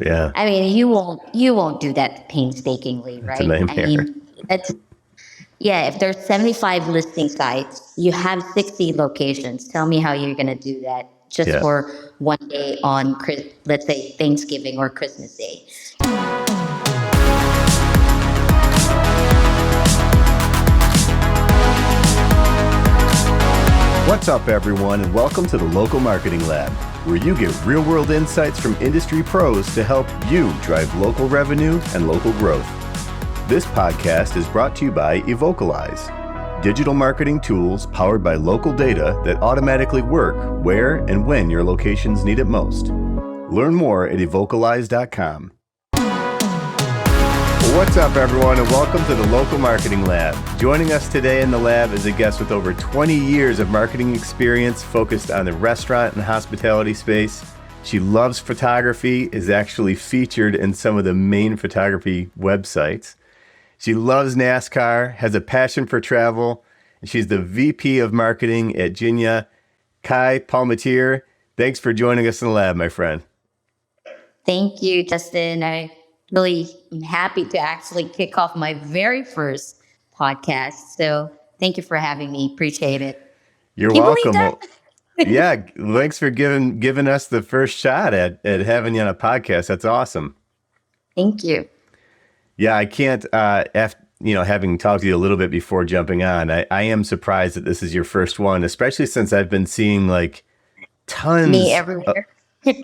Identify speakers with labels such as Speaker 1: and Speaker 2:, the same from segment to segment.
Speaker 1: Yeah,
Speaker 2: I mean, you won't do that painstakingly,
Speaker 1: it's a
Speaker 2: right? I
Speaker 1: nightmare.
Speaker 2: mean, it's yeah. If there's 75 listing sites, you have 60 locations. Tell me how you're gonna do that just
Speaker 1: Yeah.
Speaker 2: for one day on, let's say, Thanksgiving or Christmas Day.
Speaker 1: What's up, everyone, and welcome to the Local Marketing Lab, where you get real-world insights from industry pros to help you drive local revenue and local growth. This podcast is brought to you by Evocalize, digital marketing tools powered by local data that automatically work where and when your locations need it most. Learn more at evocalize.com. What's up, everyone, and welcome to the Local Marketing Lab. Joining us today in the lab is a guest with over 20 years of marketing experience focused on the restaurant and hospitality space. She loves photography, is actually featured in some of the main photography websites. She loves NASCAR, has a passion for travel, and she's the VP of Marketing at JINYA. Cai Palmiter, thanks for joining us in the lab, my friend.
Speaker 2: Thank you, Justin. I really am happy to actually kick off my very first podcast. So thank you for having me. Appreciate it.
Speaker 1: You're
Speaker 2: Can you believe
Speaker 1: welcome.
Speaker 2: that?
Speaker 1: Well, yeah, thanks for giving us the first shot at having you on a podcast. That's awesome.
Speaker 2: Thank you.
Speaker 1: Yeah, I can't. Having talked to you a little bit before jumping on, I am surprised that this is your first one, especially since I've been seeing like
Speaker 2: Me
Speaker 1: tons.
Speaker 2: everywhere.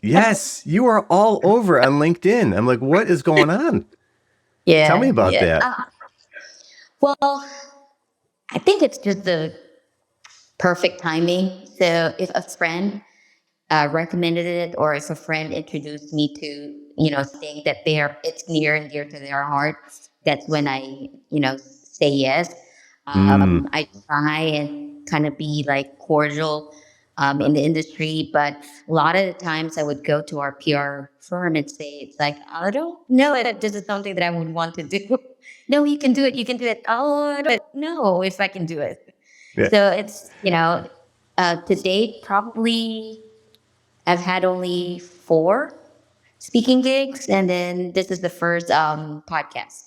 Speaker 1: Yes, you are all over on LinkedIn. I'm like, what is going on? Tell me
Speaker 2: Yeah,
Speaker 1: about
Speaker 2: yeah.
Speaker 1: that.
Speaker 2: Well, I think it's just the perfect timing. So if a friend recommended it, or if a friend introduced me to, something that it's near and dear to their heart, that's when I, say yes.
Speaker 1: Mm,
Speaker 2: I try and kind of be like cordial in the industry, but a lot of the times I would go to our PR firm and say, it's like, I don't know if this is something that I would want to do. No, you can do it. You can do it. Oh, I don't know if I can do it.
Speaker 1: yeah,
Speaker 2: So it's, to date, probably I've had only 4 speaking gigs, and then this is the first podcast.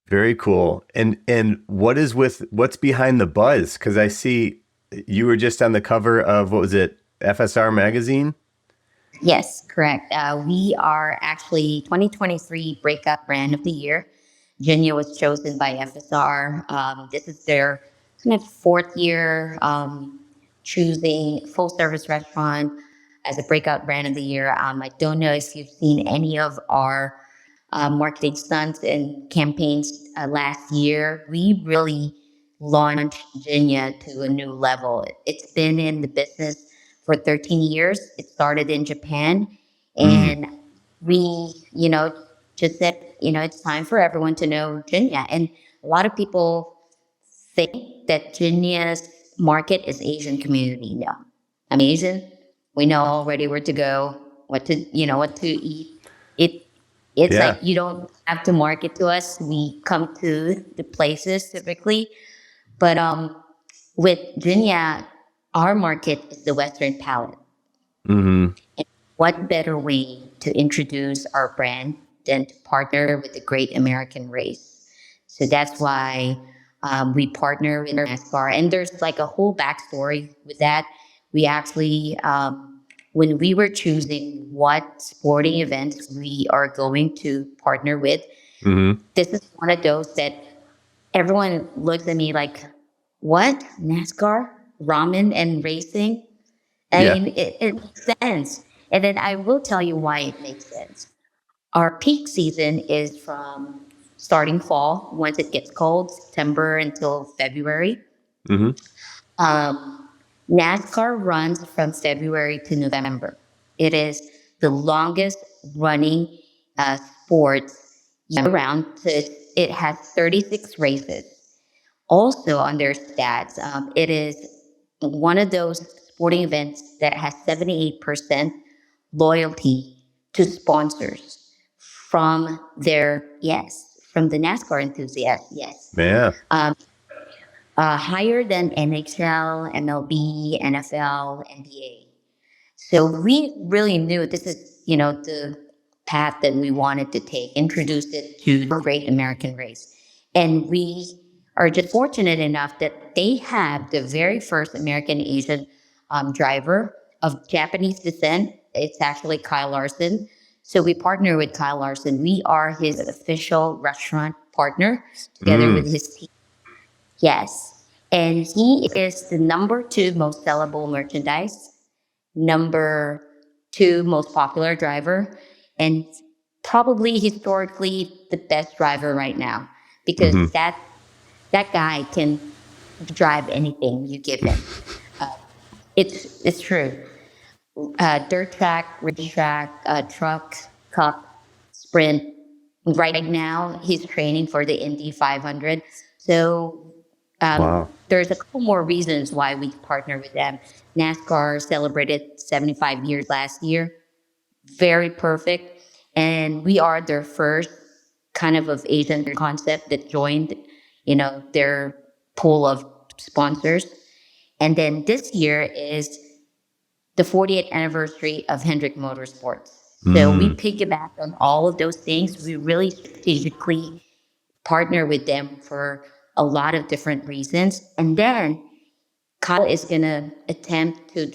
Speaker 1: very cool. And what's behind the buzz? Because I see you were just on the cover of, what was it, FSR magazine?
Speaker 2: Yes, correct. We are actually 2023 Breakup Brand of the Year. JINYA was chosen by FSR. This is their kind of 4th year choosing full service restaurant as a breakout brand of the year. I don't know if you've seen any of our marketing stunts and campaigns last year. We really launched JINYA to a new level. It's been in the business for 13 years. It started in Japan,
Speaker 1: Mm,
Speaker 2: and we, just said, it's time for everyone to know JINYA. And a lot of people think that JINYA's market is Asian community. No, I'm Asian. We know already where to go, what to eat. It it's like
Speaker 1: yeah.
Speaker 2: you don't have to market to us. We come to the places typically. But with JINYA, our market is the Western palate.
Speaker 1: Hmm.
Speaker 2: And what better way to introduce our brand than to partner with the great American race? So that's why we partner with NASCAR. And there's like a whole backstory with that. We actually, when we were choosing what sporting events we are going to partner with,
Speaker 1: Hmm.
Speaker 2: this is one of those that everyone looks at me like, what? NASCAR? Ramen and racing? I
Speaker 1: Yeah.
Speaker 2: mean, it makes sense. And then I will tell you why it makes sense. Our peak season is from starting fall, once it gets cold, September until February.
Speaker 1: Hmm.
Speaker 2: Um, NASCAR runs from February to November. It is the longest running sport year round. So it has 36 races. Also, on their stats, it is one of those sporting events that has 78% loyalty to sponsors from the NASCAR enthusiasts, yes.
Speaker 1: Yeah.
Speaker 2: Um, Higher than NHL, MLB, NFL, NBA. So we really knew this is, the path that we wanted to take, introduce it to the Great American Race. And we are just fortunate enough that they have the very first American Asian driver of Japanese descent. It's actually Kyle Larson. So we partner with Kyle Larson. We are his official restaurant partner together with
Speaker 1: Mm.
Speaker 2: his team. Yes. And he is the number two most sellable merchandise, number two most popular driver, and probably historically the best driver right now because
Speaker 1: Hmm.
Speaker 2: that guy can drive anything you give him. Uh, it's true. Dirt track, racetrack, truck, cup, sprint. Right now, he's training for the Indy 500. So
Speaker 1: Wow.
Speaker 2: there's a couple more reasons why we partner with them. NASCAR celebrated 75 years last year. Very perfect. And we are their first kind of Asian concept that joined, their pool of sponsors. And then this year is the 40th anniversary of Hendrick Motorsports. So we
Speaker 1: Mm.
Speaker 2: piggyback on all of those things. We really strategically partner with them for a lot of different reasons. And then Kyle is going to attempt to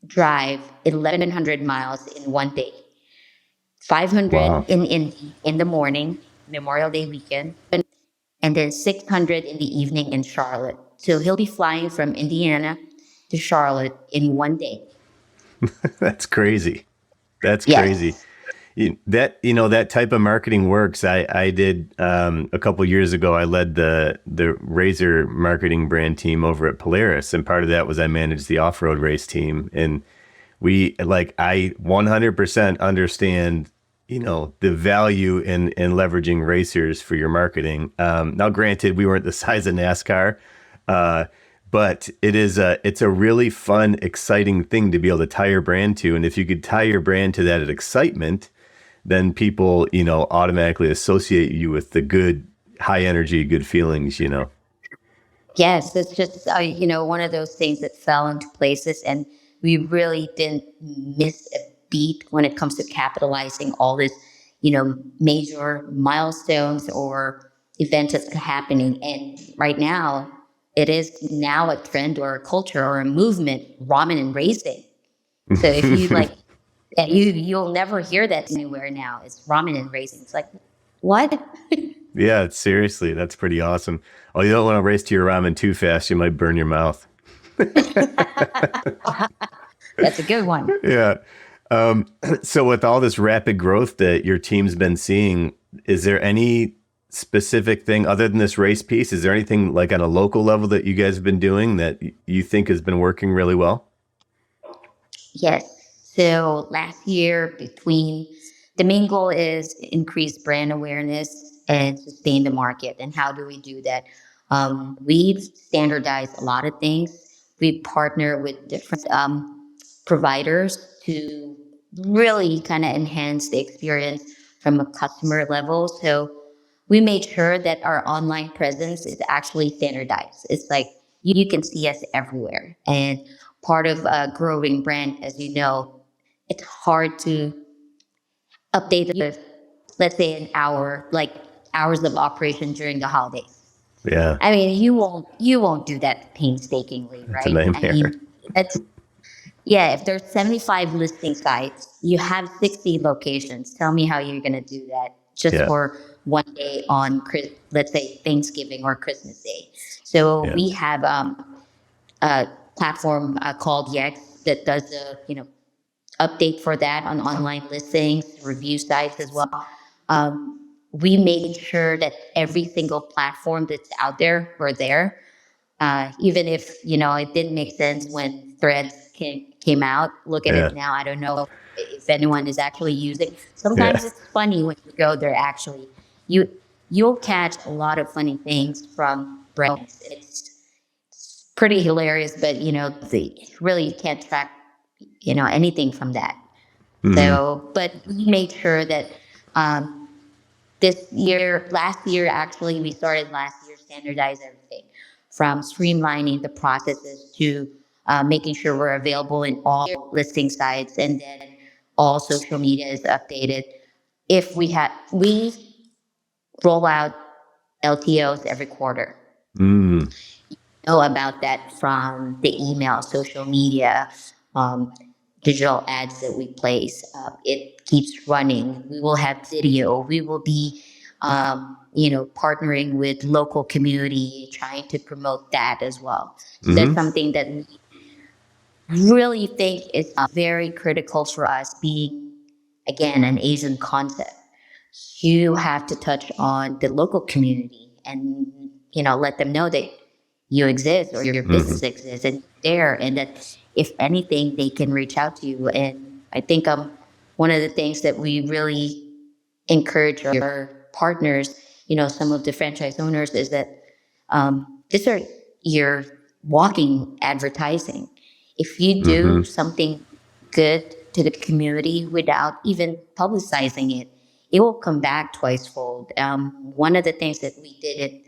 Speaker 2: drive 1,100 miles in one day, 500
Speaker 1: Wow.
Speaker 2: in Indy in the morning, Memorial Day weekend, and then 600 in the evening in Charlotte. So he'll be flying from Indiana to Charlotte in one day.
Speaker 1: That's crazy. That's crazy.
Speaker 2: Yes.
Speaker 1: That type of marketing works. I did a couple years ago. I led the Razor marketing brand team over at Polaris, and part of that was I managed the off road race team. And I 100% understand the value in leveraging racers for your marketing. Now, granted, we weren't the size of NASCAR, uh, but it's a really fun, exciting thing to be able to tie your brand to. And if you could tie your brand to that excitement, then people, automatically associate you with the good, high energy, good feelings.
Speaker 2: Yes, it's just one of those things that fell into places, and we really didn't miss a beat when it comes to capitalizing all this, major milestones or events that's happening. And right now, it is now a trend or a culture or a movement, ramen and racing. So if you like, yeah, you'll never hear that anywhere now. It's ramen and racing. It's like, what?
Speaker 1: Yeah, seriously, that's pretty awesome. Oh, you don't want to race to your ramen too fast. You might burn your mouth.
Speaker 2: That's a good one.
Speaker 1: Yeah. So with all this rapid growth that your team's been seeing, is there any specific thing other than this race piece? Is there anything like on a local level that you guys have been doing that you think has been working really well?
Speaker 2: Yes. So last year, between the main goal is increase brand awareness and sustain the market. And how do we do that? We've standardized a lot of things. We partner with different providers to really kind of enhance the experience from a customer level. So we made sure that our online presence is actually standardized. It's like you can see us everywhere. And part of a growing brand, as you know, it's hard to update it, let's say an hour, like hours of operation during the holidays.
Speaker 1: Yeah,
Speaker 2: I mean, you won't do that painstakingly,
Speaker 1: it's a
Speaker 2: right? I
Speaker 1: nightmare.
Speaker 2: mean, that's yeah. If there's 75 listing sites, you have 60 locations. Tell me how you're going to do that just
Speaker 1: Yeah,
Speaker 2: for one day on, let's say Thanksgiving or Christmas Day. So
Speaker 1: yeah,
Speaker 2: we have a platform called Yex that does a update for that on online listings, review sites as well. We made sure that every single platform that's out there, we're there. Even if it didn't make sense when Threads came out. Look at
Speaker 1: yeah,
Speaker 2: it now. I don't know if anyone is actually using.
Speaker 1: yeah,
Speaker 2: Sometimes it's funny when you go there. Actually, you you'll catch a lot of funny things from brands. It's pretty hilarious, but they really can't track anything from that.
Speaker 1: hmm,
Speaker 2: So, but we made sure that um, last year, actually, we started last year standardize everything from streamlining the processes to making sure we're available in all listing sites, and then all social media is updated. if we roll out LTOs every quarter.
Speaker 1: Mm.
Speaker 2: Know about that from the email, social media, um, digital ads that we place. It keeps running. We will have video. We will be, partnering with local community, trying to promote that as well. So that's
Speaker 1: Hmm.
Speaker 2: something that we really think is very critical for us, being again an Asian concept. You have to touch on the local community and let them know that you exist or your
Speaker 1: Hmm.
Speaker 2: business exists and there, and that if anything they can reach out to you. And I think one of the things that we really encourage our partners, some of the franchise owners, is that these are your walking advertising. If you do
Speaker 1: Hmm.
Speaker 2: something good to the community without even publicizing it, it will come back twice fold. One of the things that we did in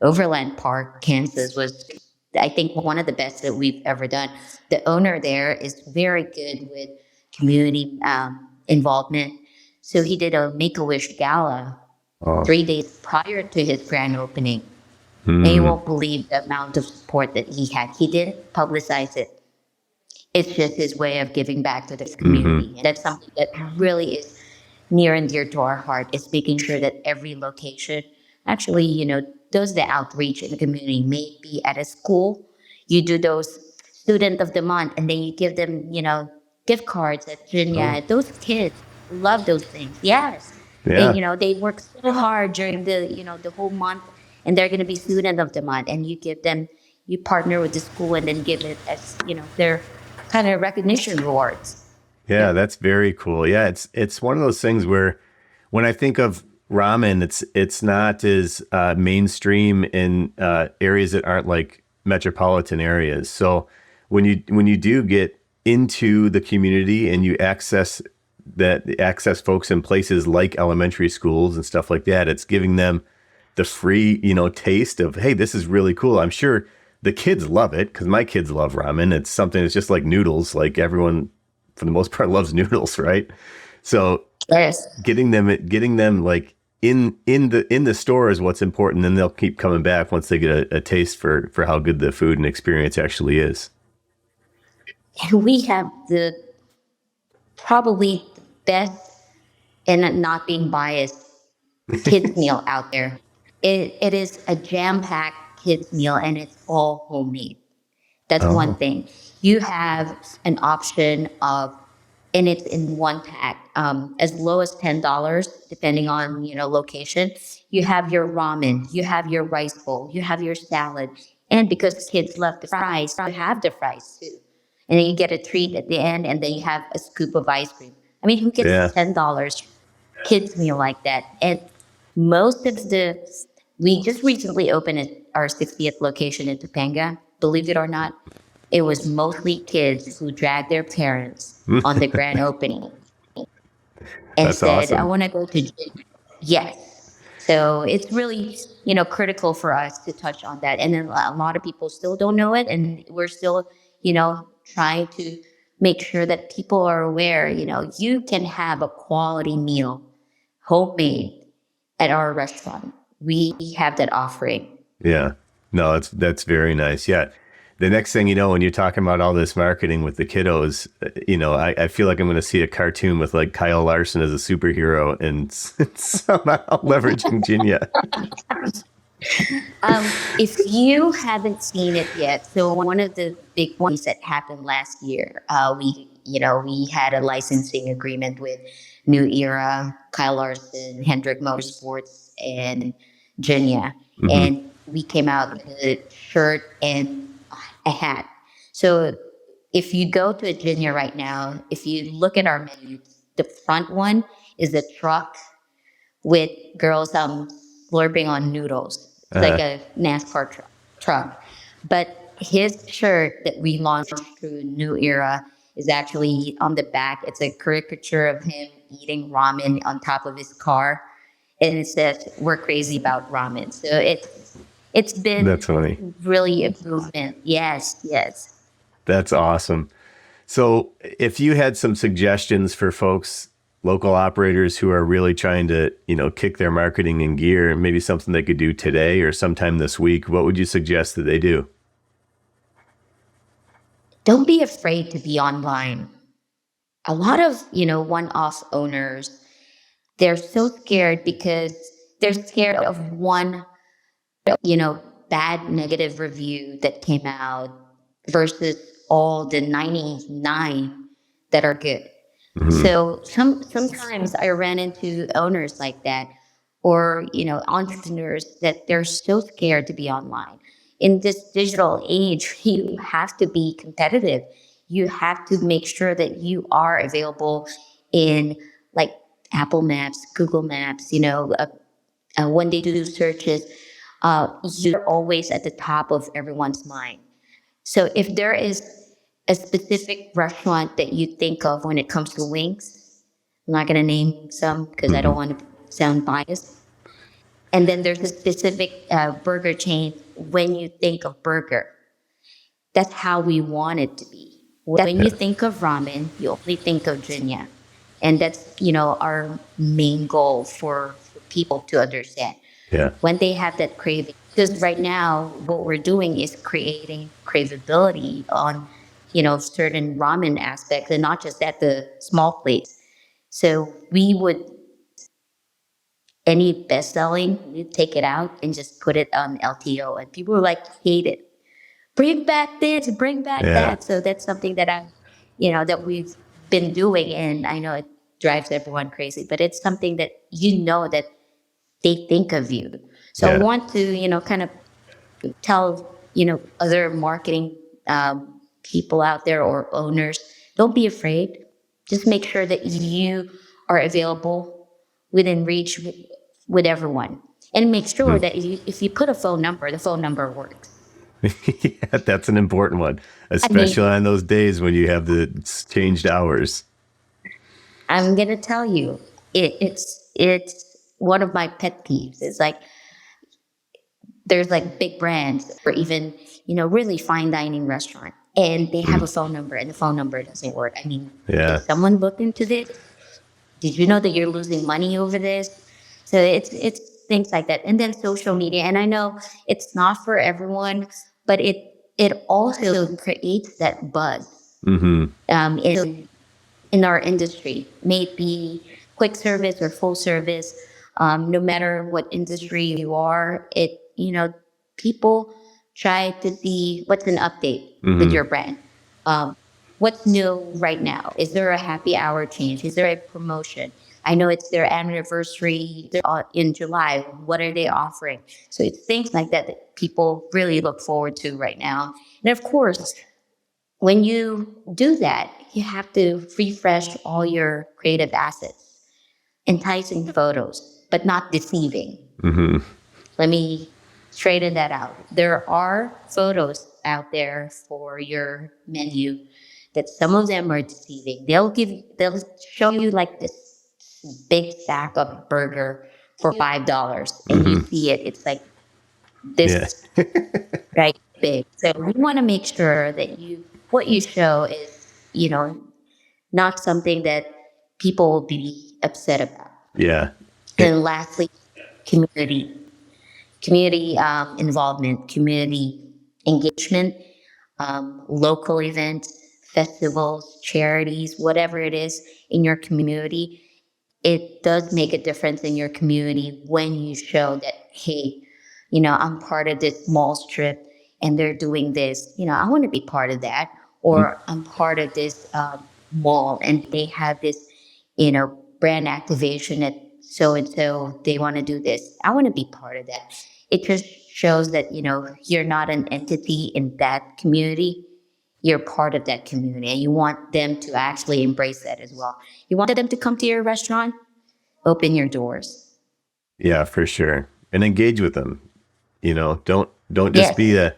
Speaker 2: Overland Park, Kansas, was I think one of the best that we've ever done. The owner there is very good with community involvement. So he did a Make a Wish gala
Speaker 1: Oh.
Speaker 2: 3 days prior to his grand opening. And you
Speaker 1: Mm.
Speaker 2: won't believe the amount of support that he had. He didn't publicize it. It's just his way of giving back to the
Speaker 1: Hmm.
Speaker 2: community. And that's something that really is near and dear to our heart, is making sure that every location actually, does the outreach in the community. Maybe at a school, you do those student of the month, and then you give them, gift cards at
Speaker 1: Oh.
Speaker 2: JINYA. Those kids love those things. Yes. They,
Speaker 1: Yeah.
Speaker 2: they work so hard during the whole month, and they're going to be student of the month. And you partner with the school and then give it as, their kind of recognition rewards.
Speaker 1: Yeah,
Speaker 2: Yeah.
Speaker 1: that's very cool. Yeah, it's one of those things where when I think of ramen, it's not as mainstream in areas that aren't like metropolitan areas. So when you do get into the community and you access folks in places like elementary schools and stuff like that, it's giving them the free, taste of, hey, this is really cool. I'm sure the kids love it because my kids love ramen. It's something that's just like noodles. Like everyone, for the most part, loves noodles, right? So
Speaker 2: Yes.
Speaker 1: getting them like in the store is what's important. Then they'll keep coming back once they get a taste for how good the food and experience actually is.
Speaker 2: And we have the probably the best, and not being biased, kids meal out there. It is a jam packed kids meal, and it's all homemade. That's one
Speaker 1: Oh,
Speaker 2: thing. You have an option of, and it's in one pack, as low as $10, depending on location. You have your ramen, you have your rice bowl, you have your salad, and because kids love the fries, you have the fries too. And then you get a treat at the end, and then you have a scoop of ice cream. I mean, who gets
Speaker 1: yeah.
Speaker 2: $10 kids meal like that? And most of the we just recently opened our 60th location in Topanga. Believe it or not, it was mostly kids who dragged their parents on the grand opening and
Speaker 1: That's
Speaker 2: said, I
Speaker 1: awesome.
Speaker 2: want to go to gym. Yes. So it's really, critical for us to touch on that. And then a lot of people still don't know it. And we're still, trying to make sure that people are aware, you can have a quality meal, homemade, at our restaurant. We have that offering.
Speaker 1: Yeah. No, that's very nice. Yeah. The next thing you know, when you're talking about all this marketing with the kiddos, I feel like I'm going to see a cartoon with like Kyle Larson as a superhero and somehow leveraging Jinya.
Speaker 2: If you haven't seen it yet, so one of the big ones that happened last year, we had a licensing agreement with New Era, Kyle Larson, Hendrick Motorsports, and JINYA,
Speaker 1: Hmm.
Speaker 2: and we came out with a shirt and a hat. So if you go to a JINYA right now, if you look at our menu, the front one is a truck with girls slurping on noodles. It's like
Speaker 1: Uh,
Speaker 2: a NASCAR truck. But his shirt that we launched through New Era is actually on the back. It's a caricature of him eating ramen on top of his car, and it says, "We're crazy about ramen." So it's been
Speaker 1: that's funny.
Speaker 2: really a movement. Yes, yes.
Speaker 1: That's awesome. So, if you had some suggestions for folks local operators who are really trying to, kick their marketing in gear, maybe something they could do today or sometime this week, what would you suggest that they do?
Speaker 2: Don't be afraid to be online. A lot of, one-off owners, they're so scared because they're scared of one, you know, bad negative review that came out versus all the 99 that are good.
Speaker 1: Hmm.
Speaker 2: So sometimes I ran into owners like that, or entrepreneurs that they're so scared to be online. In this digital age, you have to be competitive. You have to make sure that you are available in like Apple Maps, Google Maps. When they do searches, you're always at the top of everyone's mind. So if there is a specific restaurant that you think of when it comes to wings, I'm not going to name some because I
Speaker 1: Hmm.
Speaker 2: don't want to sound biased. And then there's a specific burger chain when you think of burger. That's how we want it to be. When you
Speaker 1: Yeah.
Speaker 2: think of ramen, you only think of JINYA. And that's, our main goal for people to understand
Speaker 1: Yeah.
Speaker 2: when they have that craving. Because right now, what we're doing is creating cravability on, certain ramen aspects and not just at the small plates. So we would, any best selling, we take it out and just put it on LTO. And people like hate it. Bring back this, bring back
Speaker 1: Yeah.
Speaker 2: that. So that's something that that we've been doing. And I know it drives everyone crazy, but it's something that that they think of you. So I
Speaker 1: Yeah.
Speaker 2: want to, kind of tell, other marketing people out there or owners, don't be afraid. Just make sure that you are available within reach with everyone. And make sure
Speaker 1: Mhm.
Speaker 2: that if you put a phone number, the phone number works.
Speaker 1: Yeah, that's an important one,
Speaker 2: I
Speaker 1: especially
Speaker 2: mean,
Speaker 1: on those days when you have the changed hours.
Speaker 2: I'm going to tell you, it's one of my pet peeves. It's like, there's like big brands or even really fine dining restaurant, and they have
Speaker 1: Mhm.
Speaker 2: a phone number and the phone number doesn't work. I mean, did
Speaker 1: Yeah.
Speaker 2: someone look into this? Did you know that you're losing money over this? So it's things like that. And then social media, and I know it's not for everyone, but it also creates that buzz
Speaker 1: Hmm.
Speaker 2: in our industry, may it be quick service or full service, no matter what industry you are, people try to see what's an update with
Speaker 1: Hmm.
Speaker 2: your brand. What's new right now? Is there a happy hour change? Is there a promotion? I know it's their anniversary in July. What are they offering? So it's things like that that people really look forward to right now. And of course, when you do that, you have to refresh all your creative assets, enticing photos, but not deceiving.
Speaker 1: Hmm.
Speaker 2: Let me straighten that out. There are photos out there for your menu that some of them are deceiving. They'll show you like this big stack of burger for $5, and you
Speaker 1: Hmm.
Speaker 2: see it. It's like
Speaker 1: Yeah.
Speaker 2: this, right, big. So we want to make sure that what you show is, not something that people will be upset about.
Speaker 1: Yeah.
Speaker 2: And lastly, community, involvement, community engagement, local events, festivals, charities, whatever it is in your community. It does make a difference in your community when you show that, hey, I'm part of this mall strip and they're doing this. I want to be part of that. Or I'm part of this mall and they have this, brand activation at so and so. They want to do this. I want to be part of that. It just shows that, you're not an entity in that community. You're part of that community and you want them to actually embrace that as well. You want them to come to your restaurant, open your doors.
Speaker 1: Yeah, for sure. And engage with them. Don't just be
Speaker 2: Yes,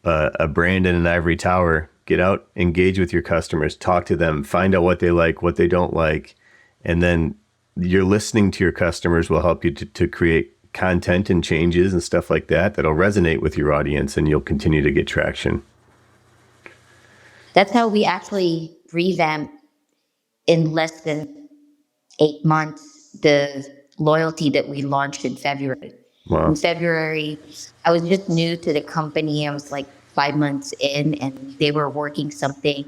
Speaker 1: a brand in an ivory tower. Get out, engage with your customers, talk to them, find out what they like, what they don't like, and then your listening to your customers will help you to create content and changes and stuff like that that'll resonate with your audience, and you'll continue to get traction.
Speaker 2: that's how we actually revamp in less than 8 months. The loyalty that we launched in February. In
Speaker 1: Wow.
Speaker 2: February, I was just new to the company. I was like 5 months in, and they were working something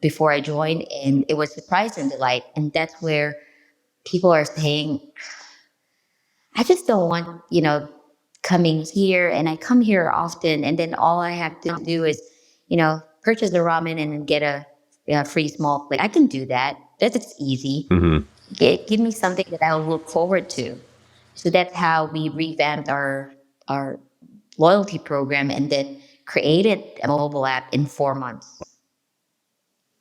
Speaker 2: before I joined, and it was surprise and delight. And that's where people are saying, I just don't want, coming here, and I come here often, and then all I have to do is, purchase a ramen and then get a free small plate. I can do that. That's easy.
Speaker 1: Hmm.
Speaker 2: Give me something that I'll look forward to. So that's how we revamped our loyalty program and then created a mobile app in 4 months.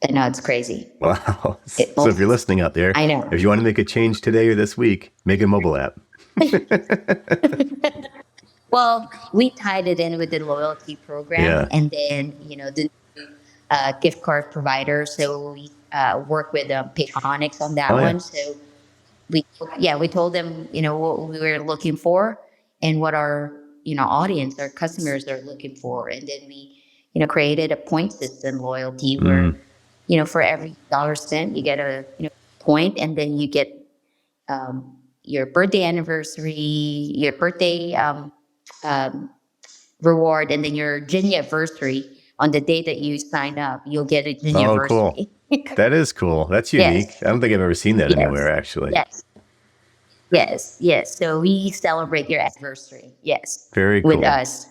Speaker 2: I know it's crazy.
Speaker 1: Wow.
Speaker 2: It,
Speaker 1: So if you're listening out there,
Speaker 2: I know.
Speaker 1: if you want to make a change today or this week, make a mobile app.
Speaker 2: Well, we tied it in with the loyalty program
Speaker 1: Yeah.
Speaker 2: and then, the gift card provider. So we work with Patronics on
Speaker 1: Oh
Speaker 2: that
Speaker 1: yeah.
Speaker 2: one. So we told them, what we were looking for and what our, audience, our customers are looking for. And then we, created a point system loyalty where,
Speaker 1: Mm.
Speaker 2: for every dollar spent, you get a, point, and then you get your birthday anniversary, your birthday reward, and then your JINYA anniversary on the day that you sign up, you'll get a JINYA
Speaker 1: Oh, cool.
Speaker 2: anniversary.
Speaker 1: That is cool. That's unique.
Speaker 2: Yes,
Speaker 1: I don't think I've ever seen that anywhere,
Speaker 2: yes,
Speaker 1: actually.
Speaker 2: yes, yes. So we celebrate your anniversary, yes,
Speaker 1: Very
Speaker 2: with
Speaker 1: cool.
Speaker 2: us.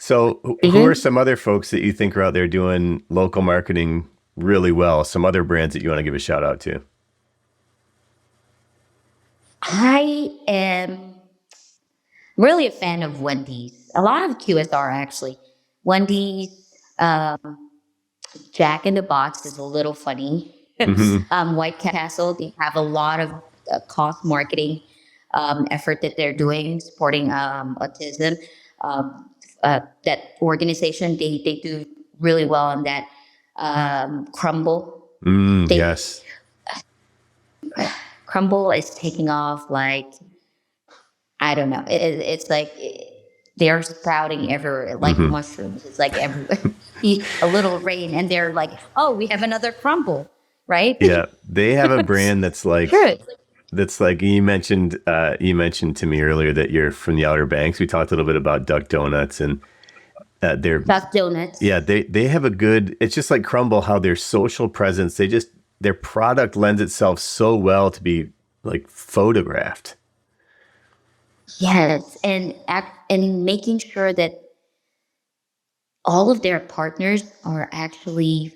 Speaker 1: So, who are
Speaker 2: Hmm.
Speaker 1: some other folks that you think are out there doing local marketing really well? Some other brands that you want to give a shout out to?
Speaker 2: I am really a fan of Wendy's. A lot of QSR actually. Wendy's, Jack in the Box is a little funny.
Speaker 1: Hmm.
Speaker 2: White Castle, they have a lot of cost marketing effort that they're doing supporting autism. That organization, they do really well on that. Crumble,
Speaker 1: Mm,
Speaker 2: they
Speaker 1: yes.
Speaker 2: Crumble is taking off like I don't know. It's like they're sprouting everywhere, like
Speaker 1: Hmm.
Speaker 2: mushrooms. It's like everywhere. A little rain, and they're like, "Oh, we have another crumble," right?
Speaker 1: Yeah, they have a brand
Speaker 2: True.
Speaker 1: that's like you mentioned to me earlier that you're from the Outer Banks. We talked a little bit about Duck Donuts and they're
Speaker 2: Duck donuts.
Speaker 1: yeah, they have a good, it's just like Crumble, how their social presence, their product lends itself so well to be like photographed.
Speaker 2: Yes, and making sure that all of their partners are actually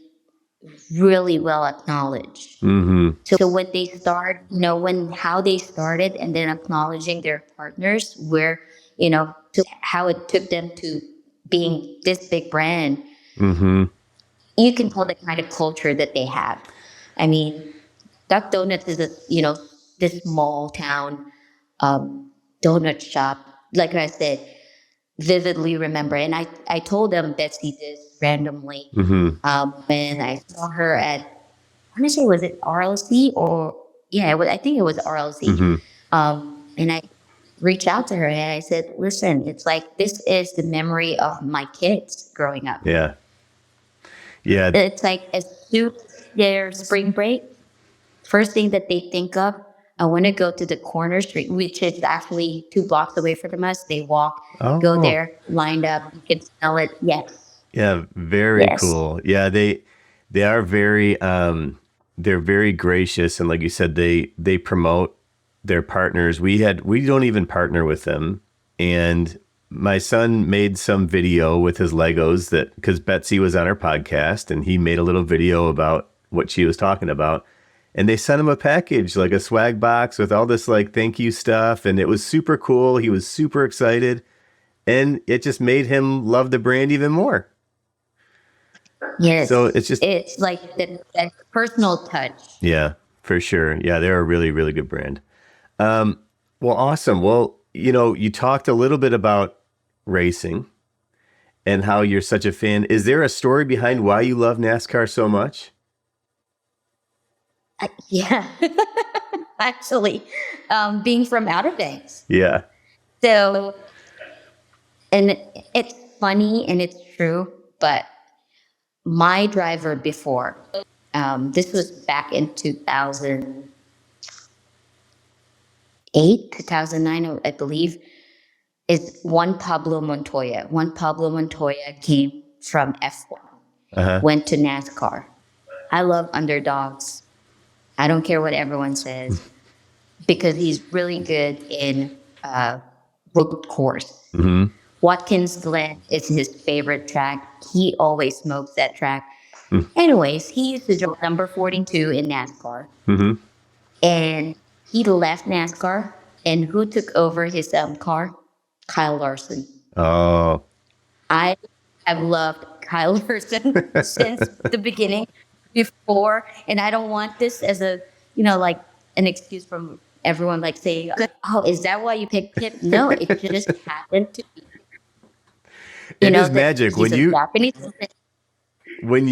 Speaker 2: really well acknowledged.
Speaker 1: Hmm.
Speaker 2: So when they start, when how they started, and then acknowledging their partners, where to how it took them to being this big brand,
Speaker 1: Hmm.
Speaker 2: you can tell the kind of culture that they have. I mean, Duck Donuts is a this small town donut shop. Like I said, vividly remember, and I told them Betsy this randomly
Speaker 1: Hmm.
Speaker 2: when I saw her at I want to say was it RLC or yeah, I think it was RLC.
Speaker 1: Hmm.
Speaker 2: And I reached out to her and I said, "Listen, it's like this is the memory of my kids growing up.
Speaker 1: Yeah. Yeah.
Speaker 2: It's like as soon as their spring break, first thing that they think of, I want to go to the corner street, which is actually 2 blocks away from us. They walk, go
Speaker 1: Oh,
Speaker 2: there, lined up. You can smell it. Yes,
Speaker 1: yeah. Very
Speaker 2: yes,
Speaker 1: cool. Yeah. They are they're very gracious. And like you said, they promote their partners. We don't even partner with them. And my son made some video with his Legos that because Betsy was on our podcast and he made a little video about what she was talking about. And they sent him a package, like a swag box with all this like thank you stuff. And it was super cool. He was super excited. And it just made him love the brand even more. So
Speaker 2: yes.
Speaker 1: it's just,
Speaker 2: It's like that personal touch.
Speaker 1: yeah, for sure. Yeah, they're a really, really good brand. Well, awesome. Well, you talked a little bit about racing and how you're such a fan. Is there a story behind why you love NASCAR so much?
Speaker 2: Yeah, actually, being from Outer Banks.
Speaker 1: Yeah.
Speaker 2: So, and it's funny and it's true, but my driver before, this was back in 2000. 2009, I believe, is Juan Pablo Montoya. Juan Pablo Montoya came from F1,
Speaker 1: Uh-huh.
Speaker 2: went to NASCAR. I love underdogs. I don't care what everyone says because he's really good in road course.
Speaker 1: Mm-hmm.
Speaker 2: Watkins Glen is his favorite track. He always smokes that track. Anyways, he used to drive number 42 in NASCAR.
Speaker 1: Mm-hmm.
Speaker 2: And he left NASCAR. And who took over his car? Kyle Larson.
Speaker 1: Oh.
Speaker 2: I have loved Kyle Larson since the beginning, before, and I don't want this as a, like an excuse from everyone, like saying, "Oh, is that why you picked him?" No, it just happened to be,
Speaker 1: It is
Speaker 2: that
Speaker 1: magic
Speaker 2: he's
Speaker 1: when
Speaker 2: a
Speaker 1: you
Speaker 2: Japanese.
Speaker 1: when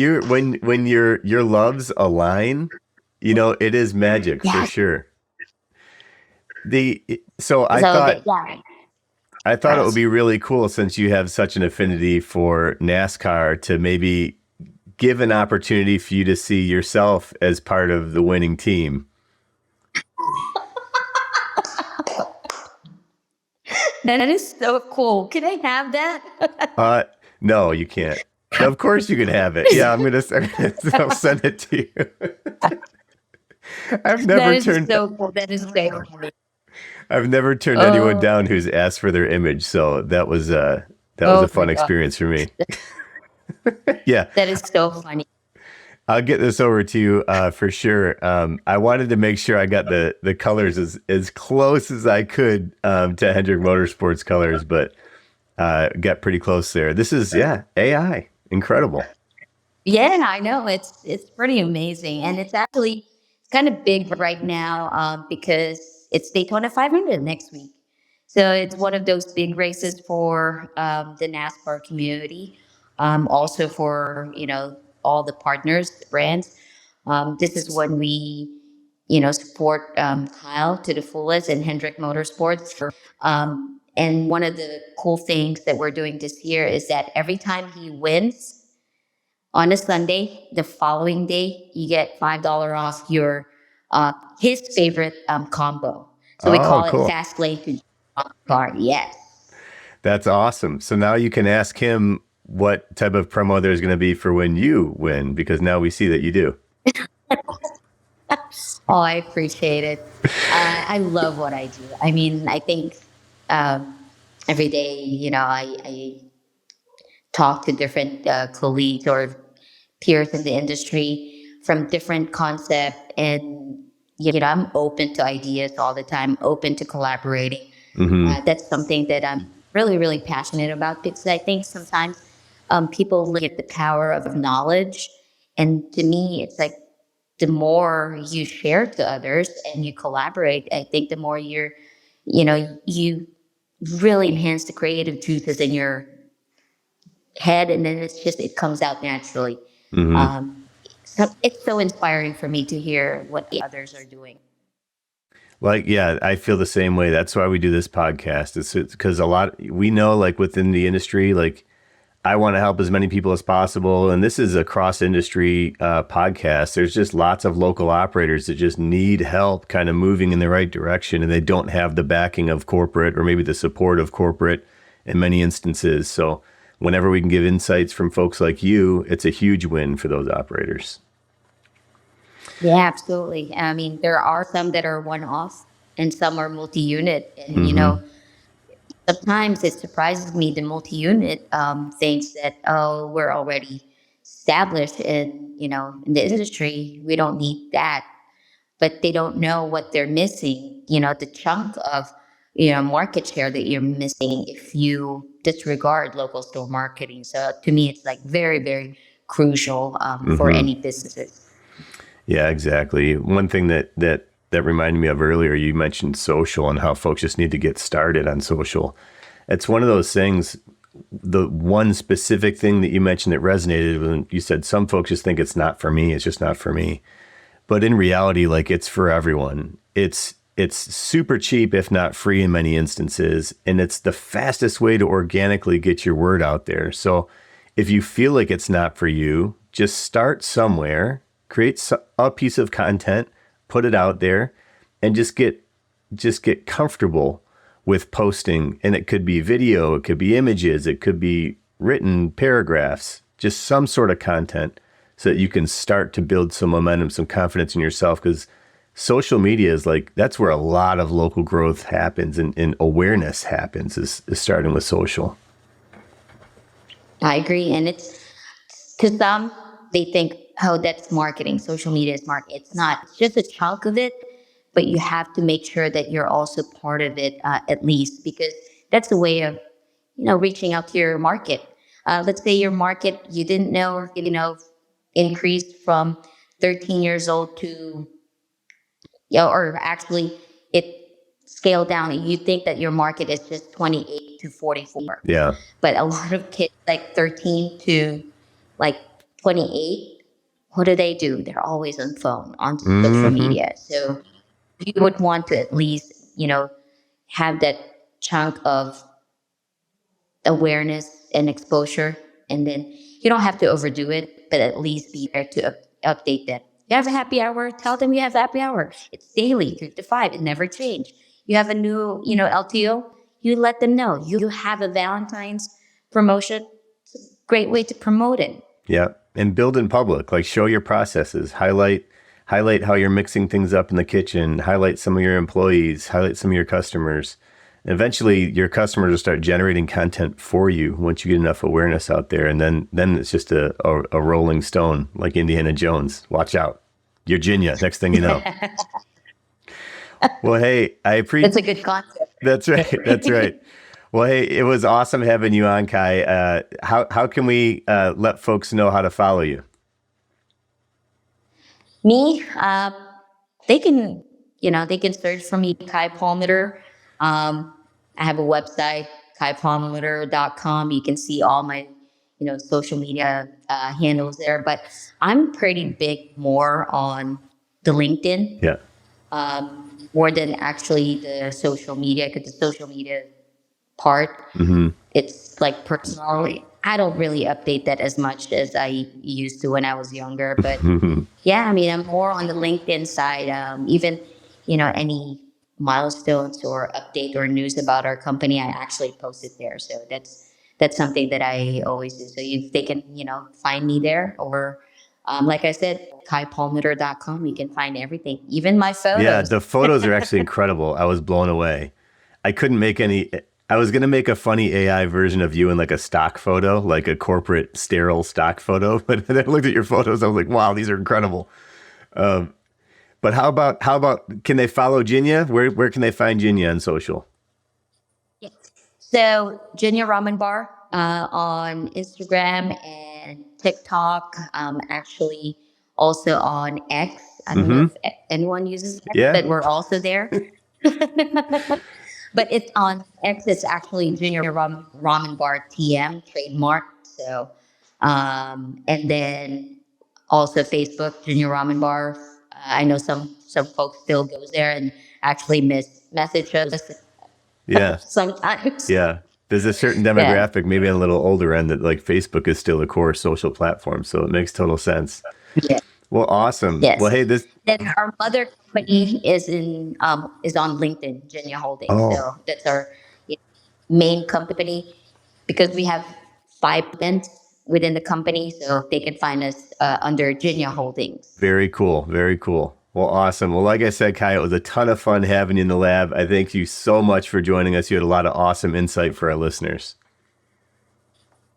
Speaker 1: your loves align, it is magic for
Speaker 2: Yeah.
Speaker 1: sure. The so
Speaker 2: So yeah.
Speaker 1: I thought it would be really cool, since you have such an affinity for NASCAR, to maybe give an opportunity for you to see yourself as part of the winning team.
Speaker 2: That is so cool. Can I have that?
Speaker 1: No, you can't. Of course you can have it. Yeah, I'll send it to you. I've
Speaker 2: That
Speaker 1: never
Speaker 2: is
Speaker 1: turned
Speaker 2: so cool. That is so funny.
Speaker 1: I've never turned anyone
Speaker 2: Oh,
Speaker 1: down who's asked for their image, so that was a
Speaker 2: oh my
Speaker 1: fun
Speaker 2: God.
Speaker 1: experience for me. Yeah,
Speaker 2: That is so funny.
Speaker 1: I'll get this over to you for sure. I wanted to make sure I got the colors as close as I could to Hendrick Motorsports colors, but got pretty close there. This is AI, incredible.
Speaker 2: Yeah, I know. It's pretty amazing. And it's actually kind of big right now, because it's Daytona 500 next week. So it's one of those big races for the NASCAR community, also for, all the partners, the brands. This is when we, support Kyle to the fullest and Hendrick Motorsports. And one of the cool things that we're doing this year is that every time he wins, on a Sunday, the following day, you get $5 off your his favorite combo. So we
Speaker 1: Oh,
Speaker 2: call it
Speaker 1: cool.
Speaker 2: Fast Lane to Car. Yes.
Speaker 1: That's awesome. So now you can ask him what type of promo there's going to be for when you win, because now we see that you do.
Speaker 2: Oh, I appreciate it. I love what I do. I mean, I think um, every day, I talk to different colleagues or peers in the industry from different concept, and I'm open to ideas all the time, open to collaborating.
Speaker 1: Hmm.
Speaker 2: That's something that I'm really, really passionate about, because I think sometimes people look at the power of knowledge, and to me, it's like the more you share to others and you collaborate, I think the more you really enhance the creative juices in your head, and then it comes out naturally.
Speaker 1: Hmm.
Speaker 2: Um, so it's so inspiring for me to hear what the others are doing.
Speaker 1: Like, yeah, I feel the same way. That's why we do this podcast. It's because we know, like, within the industry, like, I want to help as many people as possible. And this is a cross industry podcast. There's just lots of local operators that just need help kind of moving in the right direction. And they don't have the backing of corporate, or maybe the support of corporate in many instances. So whenever we can give insights from folks like you, it's a huge win for those operators.
Speaker 2: Yeah, absolutely. I mean, there are some that are one off and some are multi unit. And,
Speaker 1: Hmm.
Speaker 2: sometimes it surprises me, the multi unit thinks that, oh, we're already established in the industry. We don't need that. But they don't know what they're missing, the chunk of, market share that you're missing if you disregard local store marketing. So to me, it's like very, very crucial for
Speaker 1: Hmm.
Speaker 2: any businesses.
Speaker 1: Yeah, exactly. One thing that reminded me of earlier, you mentioned social and how folks just need to get started on social. It's one of those things. The one specific thing that you mentioned that resonated when you said some folks just think it's not for me. It's just not for me. But in reality, like, it's for everyone. It's super cheap, if not free in many instances, and it's the fastest way to organically get your word out there. So if you feel like it's not for you, just start somewhere, create a piece of content, put it out there, and just get just get comfortable with posting, and it could be video, it could be images, it could be written paragraphs, just some sort of content so that you can start to build some momentum, some confidence in yourself. Because social media is like, that's where a lot of local growth happens and awareness happens is starting with social.
Speaker 2: I agree. And it's, to some, they think, oh, that's marketing. Social media is marketing. It's not. It's just a chunk of it, but you have to make sure that you're also part of it, at least, because that's a way of, reaching out to your market. Let's say your market, you didn't know, increased from 13 years old to, or actually it scaled down. You think that your market is just 28 to 44.
Speaker 1: Yeah.
Speaker 2: But a lot of kids, like 13 to like 28, what do? They're always on phone, on social media. So you would want to at least, have that chunk of awareness and exposure. And then you don't have to overdo it, but at least be there to update them. You have a happy hour, tell them you have happy hour. It's daily, 3 to 5, it never change. You have a new, LTO, you let them know. You have a Valentine's promotion, it's a great way to promote it.
Speaker 1: Yeah. And build in public, like show your processes, highlight how you're mixing things up in the kitchen, highlight some of your employees, highlight some of your customers. And eventually your customers will start generating content for you once you get enough awareness out there. And then it's just a rolling stone, like Indiana Jones. Watch out. You're JINYA, next thing you know. Well, hey, I appreciate...
Speaker 2: That's a good concept.
Speaker 1: That's right. Well, hey, it was awesome having you on, Cai. How can we let folks know how to follow you?
Speaker 2: Me, they can search for me, Cai Palmiter. I have a website, caipalmiter.com. You can see all my, social media handles there. But I'm pretty big more on the LinkedIn.
Speaker 1: Yeah.
Speaker 2: More than actually the social media, because the social media part, it's like personally, I don't really update that as much as I used to when I was younger. But yeah, I'm more on the LinkedIn side. Even, any milestones or update or news about our company, I actually post it there. So that's something that I always do. So they can, find me there, or like I said, caipalmiter.com. You can find everything, even my photos.
Speaker 1: Yeah, the photos are actually incredible. I was blown away. I couldn't make any. I was going to make a funny AI version of you in like a stock photo, like a corporate sterile stock photo. But then I looked at your photos. I was like, wow, these are incredible. But how about, can they follow JINYA? Where can they find JINYA on social?
Speaker 2: Yes. So JINYA Ramen Bar on Instagram and TikTok, actually also on X. I don't know if anyone uses X, but we're also there. But it's on X. It's actually JINYA Ramen Bar TM trademark. So, and then also Facebook, JINYA Ramen Bar. I know some folks still goes there and actually message us.
Speaker 1: Yeah.
Speaker 2: Sometimes.
Speaker 1: Yeah. There's a certain demographic, maybe on a little older end, that like Facebook is still a core social platform. So it makes total sense. Yeah. Well, awesome.
Speaker 2: Yes.
Speaker 1: Well, hey,
Speaker 2: Then our mother company is on LinkedIn, JINYA Holdings.
Speaker 1: Oh.
Speaker 2: So that's our main company, because we have 5 events within the company, so they can find us under JINYA Holdings.
Speaker 1: Very cool. Very cool. Well, awesome. Well, like I said, Cai, it was a ton of fun having you in the lab. I thank you so much for joining us. You had a lot of awesome insight for our listeners.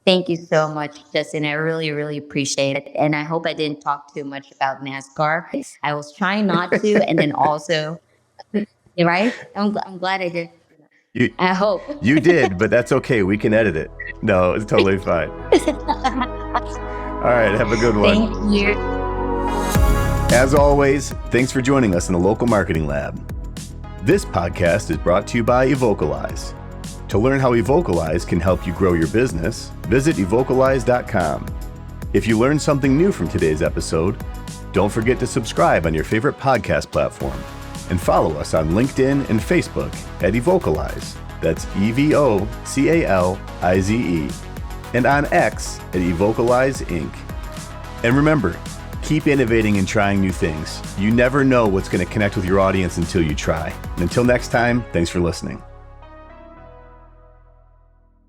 Speaker 2: Thank you so much, Justin. I really, really appreciate it. And I hope I didn't talk too much about NASCAR. I was trying not to. And then also, right? I'm glad I did. I hope.
Speaker 1: You did, but that's okay. We can edit it. No, it's totally fine. All right. Have a good one.
Speaker 2: Thank you.
Speaker 1: As always, thanks for joining us in the Local Marketing Lab. This podcast is brought to you by Evocalize. To learn how Evocalize can help you grow your business, visit evocalize.com. If you learned something new from today's episode, don't forget to subscribe on your favorite podcast platform and follow us on LinkedIn and Facebook at Evocalize. That's EVOCALIZE. And on X at Evocalize Inc. And remember, Keep innovating and trying new things. You never know what's going to connect with your audience until you try. And until next time, thanks for listening.